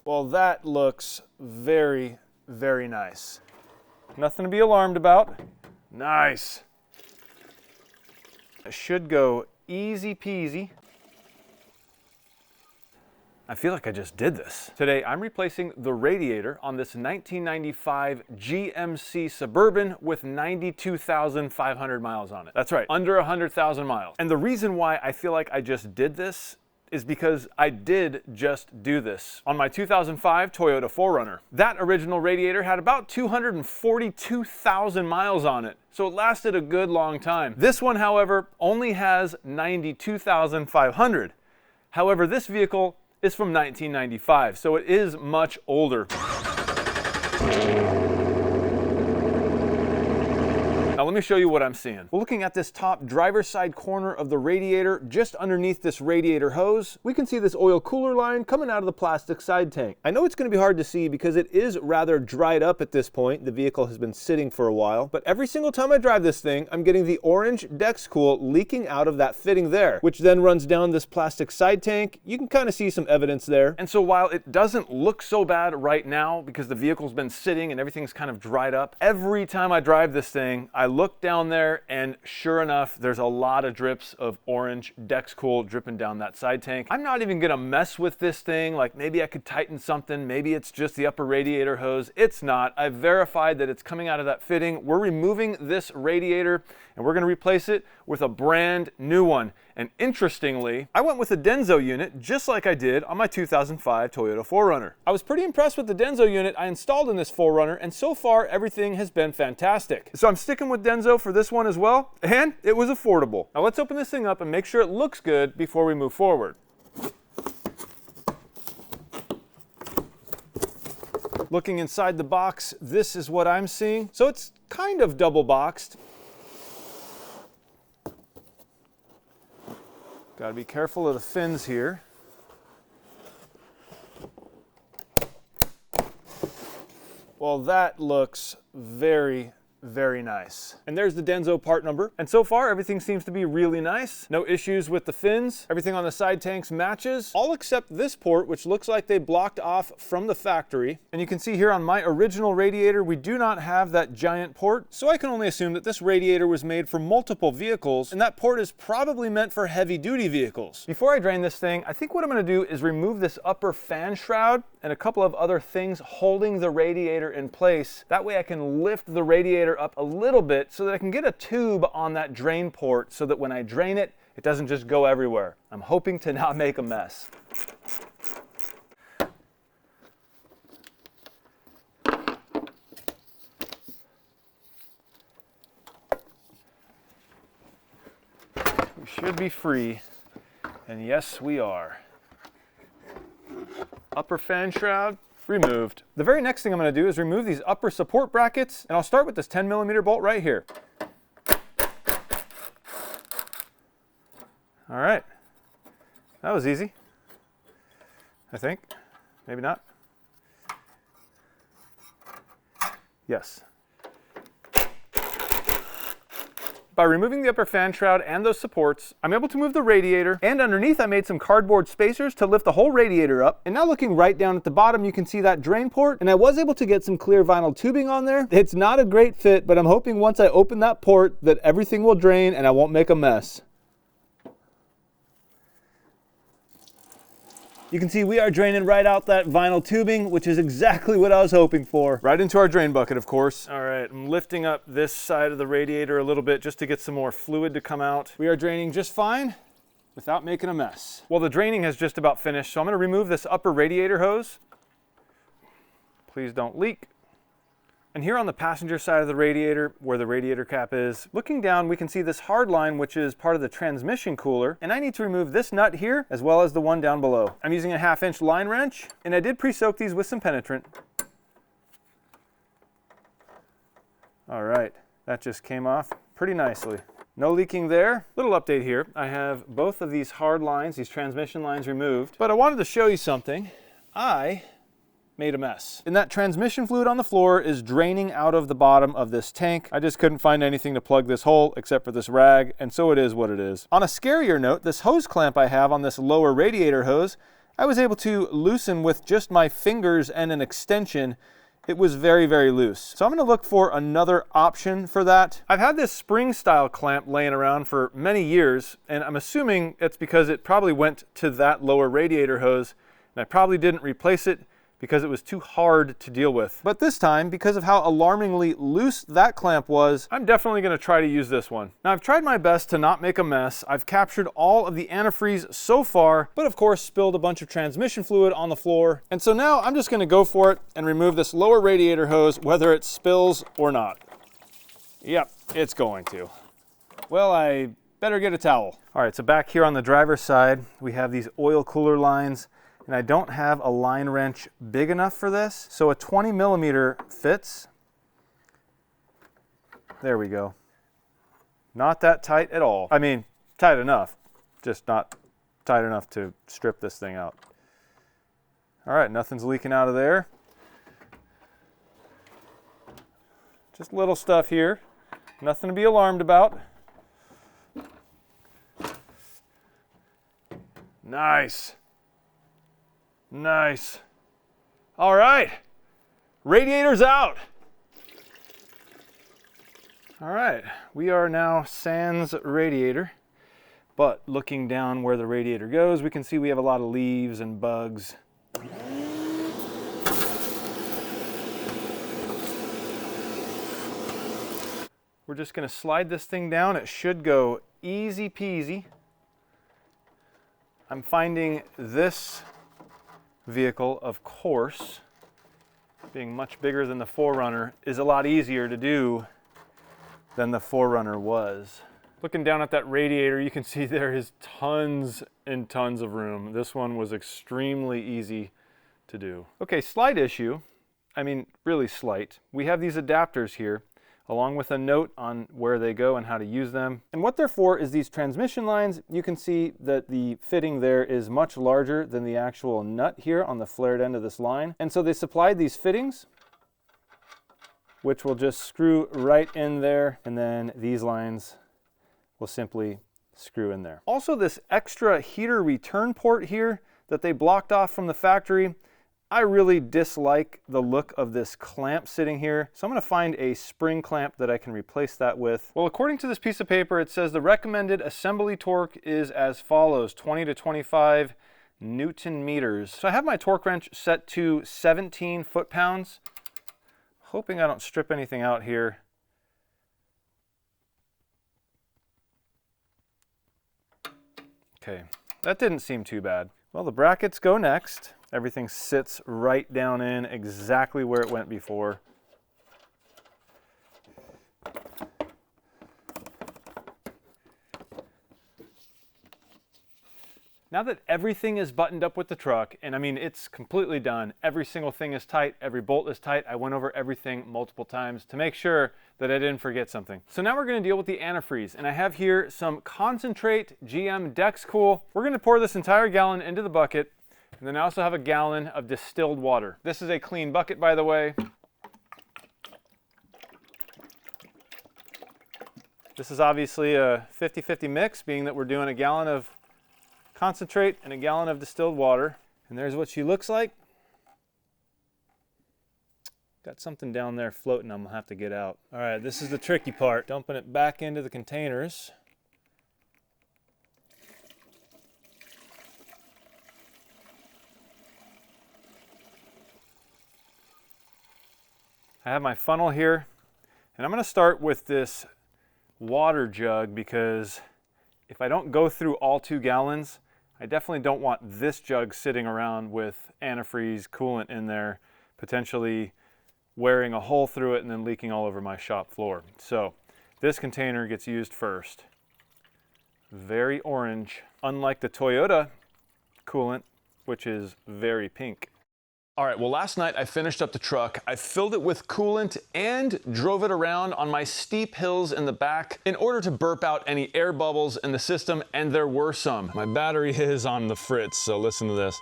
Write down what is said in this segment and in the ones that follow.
Well, that looks very, very nice. Nothing to be alarmed about. Nice. It should go easy peasy. I feel like I just did this. Today, I'm replacing the radiator on this 1995 GMC Suburban with 92,500 miles on it. That's right, under 100,000 miles. And the reason why I feel like I just did this is because I did just do this on my 2005 Toyota 4Runner. That original radiator had about 242,000 miles on it, so it lasted a good long time. This one, however, only has 92,500. However, this vehicle is from 1995, so it is much older. Now let me show you what I'm seeing. We're looking at this top driver's side corner of the radiator. Just underneath this radiator hose, we can see this oil cooler line coming out of the plastic side tank. I know it's going to be hard to see because it is rather dried up at this point. The vehicle has been sitting for a while, but every single time I drive this thing, I'm getting the orange Dexcool leaking out of that fitting there, which then runs down this plastic side tank. You can kind of see some evidence there. And so while it doesn't look so bad right now because the vehicle's been sitting and everything's kind of dried up, every time I drive this thing, I look down there and sure enough, there's a lot of drips of orange Dexcool dripping down that side tank. I'm not even gonna mess with this thing. Like maybe I could tighten something. Maybe it's just the upper radiator hose. It's not. I've verified that it's coming out of that fitting. We're removing this radiator and we're gonna replace it with a brand new one. And interestingly, I went with a Denso unit just like I did on my 2005 Toyota 4Runner. I was pretty impressed with the Denso unit I installed in this 4Runner, and so far everything has been fantastic. So I'm sticking with Denso for this one as well, and it was affordable. Now let's open this thing up and make sure it looks good before we move forward. Looking inside the box, this is what I'm seeing. So it's kind of double boxed. Got to be careful of the fins here. Well, that looks very, very nice. And there's the Denso part number. And so far, everything seems to be really nice. No issues with the fins. Everything on the side tanks matches, all except this port, which looks like they blocked off from the factory. And you can see here on my original radiator, we do not have that giant port. So I can only assume that this radiator was made for multiple vehicles, and that port is probably meant for heavy-duty vehicles. Before I drain this thing, I think what I'm gonna do is remove this upper fan shroud and a couple of other things holding the radiator in place. That way I can lift the radiator up a little bit so that I can get a tube on that drain port so that when I drain it, it doesn't just go everywhere. I'm hoping to not make a mess. We should be free, and yes, we are. Upper fan shroud removed. The very next thing I'm going to do is remove these upper support brackets, and I'll start with this 10mm bolt right here. All right, that was easy, I think. Maybe not. Yes. By removing the upper fan shroud and those supports, I'm able to move the radiator, and underneath I made some cardboard spacers to lift the whole radiator up. And now looking right down at the bottom, you can see that drain port, and I was able to get some clear vinyl tubing on there. It's not a great fit, but I'm hoping once I open that port that everything will drain and I won't make a mess. You can see we are draining right out that vinyl tubing, which is exactly what I was hoping for. Right into our drain bucket, of course. All right, I'm lifting up this side of the radiator a little bit just to get some more fluid to come out. We are draining just fine without making a mess. Well, the draining has just about finished, so I'm gonna remove this upper radiator hose. Please don't leak. And here on the passenger side of the radiator, where the radiator cap is, looking down, we can see this hard line, which is part of the transmission cooler. And I need to remove this nut here, as well as the one down below. I'm using a 1/2-inch line wrench, and I did pre-soak these with some penetrant. All right, that just came off pretty nicely. No leaking there. Little update here. I have both of these hard lines, these transmission lines removed, but I wanted to show you something. I made a mess. And that transmission fluid on the floor is draining out of the bottom of this tank. I just couldn't find anything to plug this hole except for this rag, and so it is what it is. On a scarier note, this hose clamp I have on this lower radiator hose I was able to loosen with just my fingers and an extension. It was very, very loose. So I'm gonna look for another option for that. I've had this spring style clamp laying around for many years, and I'm assuming it's because it probably went to that lower radiator hose, and I probably didn't replace it because it was too hard to deal with. But this time, because of how alarmingly loose that clamp was, I'm definitely gonna try to use this one. Now, I've tried my best to not make a mess. I've captured all of the antifreeze so far, but of course spilled a bunch of transmission fluid on the floor. And so now I'm just gonna go for it and remove this lower radiator hose, whether it spills or not. Yep, it's going to. Well, I better get a towel. All right, so back here on the driver's side, we have these oil cooler lines, and I don't have a line wrench big enough for this, so a 20 millimeter fits. There we go. Not that tight at all. I mean, tight enough, just not tight enough to strip this thing out. All right, nothing's leaking out of there. Just little stuff here, nothing to be alarmed about. Nice. Nice. All right, radiator's out. All right, we are now sans radiator, but looking down where the radiator goes, we can see we have a lot of leaves and bugs. We're just gonna slide this thing down. It should go easy peasy. I'm finding this vehicle, of course, being much bigger than the 4Runner, is a lot easier to do than the 4Runner was. Looking down at that radiator, you can see there is tons and tons of room. This one was extremely easy to do. Okay, slight issue. I mean, really slight. We have these adapters here, along with a note on where they go and how to use them. And what they're for is these transmission lines. You can see that the fitting there is much larger than the actual nut here on the flared end of this line. And so they supplied these fittings, which will just screw right in there, and then these lines will simply screw in there. Also, this extra heater return port here that they blocked off from the factory, I really dislike the look of this clamp sitting here, so I'm going to find a spring clamp that I can replace that with. Well, according to this piece of paper, it says the recommended assembly torque is as follows, 20 to 25 Newton meters. So I have my torque wrench set to 17 foot-pounds, hoping I don't strip anything out here. Okay, that didn't seem too bad. Well, the brackets go next. Everything sits right down in exactly where it went before. Now that everything is buttoned up with the truck, and I mean, it's completely done. Every single thing is tight, every bolt is tight. I went over everything multiple times to make sure that I didn't forget something. So now we're gonna deal with the antifreeze, and I have here some concentrate GM Dex Cool. We're gonna pour this entire gallon into the bucket, and then I also have a gallon of distilled water. This is a clean bucket, by the way. This is obviously a 50-50 mix, being that we're doing a gallon of concentrate and a gallon of distilled water. And there's what she looks like. Got something down there floating I'm gonna have to get out. All right, this is the tricky part. Dumping it back into the containers. I have my funnel here, and I'm gonna start with this water jug because if I don't go through all 2 gallons, I definitely don't want this jug sitting around with antifreeze coolant in there, potentially wearing a hole through it and then leaking all over my shop floor. So this container gets used first. Very orange, unlike the Toyota coolant, which is very pink. All right, well, last night I finished up the truck. I filled it with coolant and drove it around on my steep hills in the back in order to burp out any air bubbles in the system, and there were some. My battery is on the fritz, so listen to this.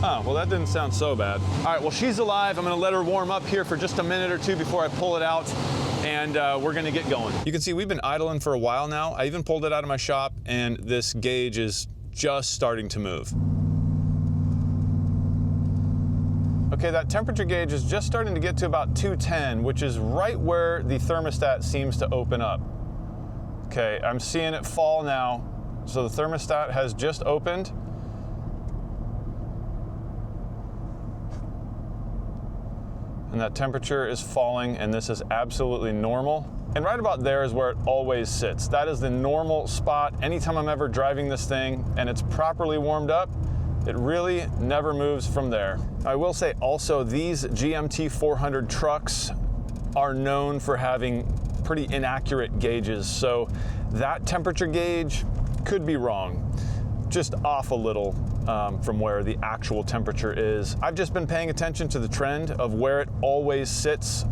Oh, well, that didn't sound so bad. All right, well, she's alive. I'm gonna let her warm up here for just a minute or two before I pull it out, and we're gonna get going. You can see we've been idling for a while now. I even pulled it out of my shop, and this gauge is just starting to move. Okay, that temperature gauge is just starting to get to about 210, which is right where the thermostat seems to open up. Okay, I'm seeing it fall now. So the thermostat has just opened. And that temperature is falling, and this is absolutely normal. And right about there is where it always sits. That is the normal spot. Anytime I'm ever driving this thing and it's properly warmed up, it really never moves from there. I will say also, these GMT 400 trucks are known for having pretty inaccurate gauges. So that temperature gauge could be wrong, just off a little from where the actual temperature is. I've just been paying attention to the trend of where it always sits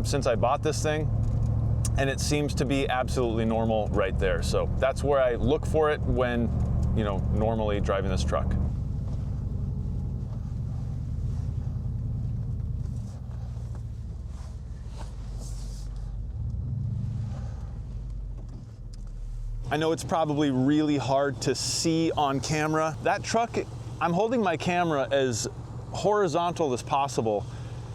since I bought this thing, and it seems to be absolutely normal right there. So that's where I look for it when, you know, normally driving this truck. I know it's probably really hard to see on camera. That truck, I'm holding my camera as horizontal as possible,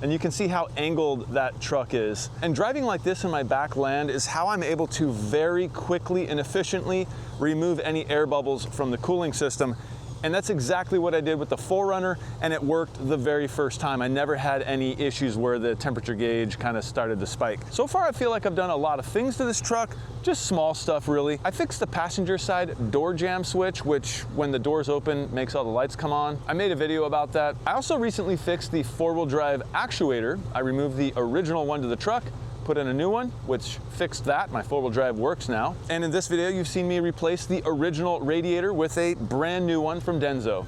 and you can see how angled that truck is. And driving like this in my back land is how I'm able to very quickly and efficiently remove any air bubbles from the cooling system. And that's exactly what I did with the 4Runner, and it worked the very first time. I never had any issues where the temperature gauge kind of started to spike. So far, I feel like I've done a lot of things to this truck, just small stuff really. I fixed the passenger side door jamb switch, which when the doors open, makes all the lights come on. I made a video about that. I also recently fixed the 4-wheel drive actuator. I removed the original one to the truck, put in a new one, which fixed that. My 4-wheel drive works now. And in this video, you've seen me replace the original radiator with a brand new one from Denso.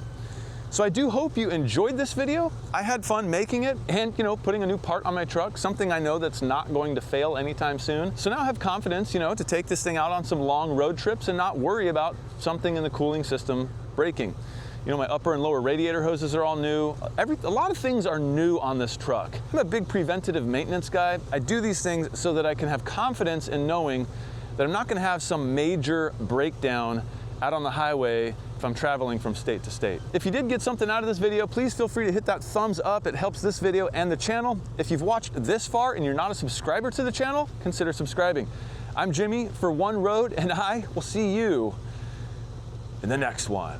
So I do hope you enjoyed this video. I had fun making it and, you know, putting a new part on my truck, something I know that's not going to fail anytime soon. So now I have confidence, you know, to take this thing out on some long road trips and not worry about something in the cooling system breaking. You know, my upper and lower radiator hoses are all new. A lot of things are new on this truck. I'm a big preventative maintenance guy. I do these things so that I can have confidence in knowing that I'm not gonna have some major breakdown out on the highway if I'm traveling from state to state. If you did get something out of this video, please feel free to hit that thumbs up. It helps this video and the channel. If you've watched this far and you're not a subscriber to the channel, consider subscribing. I'm Jimmy for One Road, and I will see you in the next one.